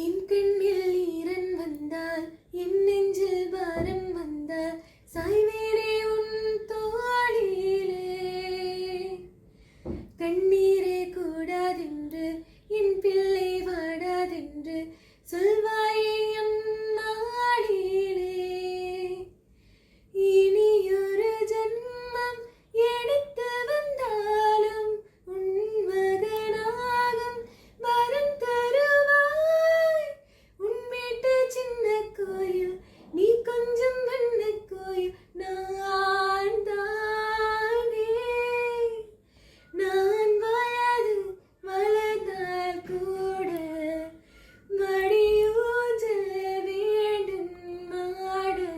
என் கண்ணில் ஈரன் வந்தால் என் நெஞ்சில் பாரம் வந்தால் சாய்வேனே உன் தோளிலே. கண்ணீரே கூடாதென்று என் பிள்ளை வாடாதென்று சொல்வாயே அந்நாளிலே. இனியொரு ஜன்மம் எடுத்து வந்தாலும் உன் மகனாகும் வரம் தருவாய். உன் வீட்டு சின்ன கோயில் நீ கொஞ்சம் வண்ண கோயில் நான் தானே. நான் வயது வளர்ந்தால் கூட மடியூஞ்ச வேண்டும் மாடு.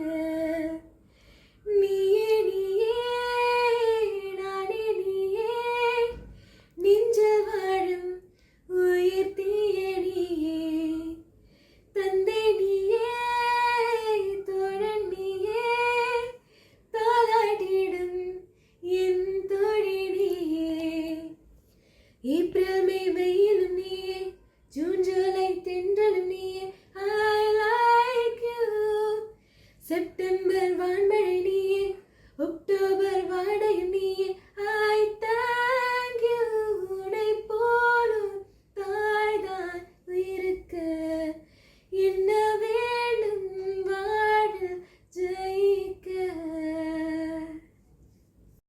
நீயே நீயே நானே நீயே நெஞ்ச வாழும் உயிர் தீய நீயே. தந்தை நீயே தோழன் நீயே தாலாட்டிடும் என் தோழி நீயே. ஏப்ரல் மே வெயிலும் நீயே ஜூன் ஜூலை தென்றலும் நீயே. I like you. செப்டம்பர்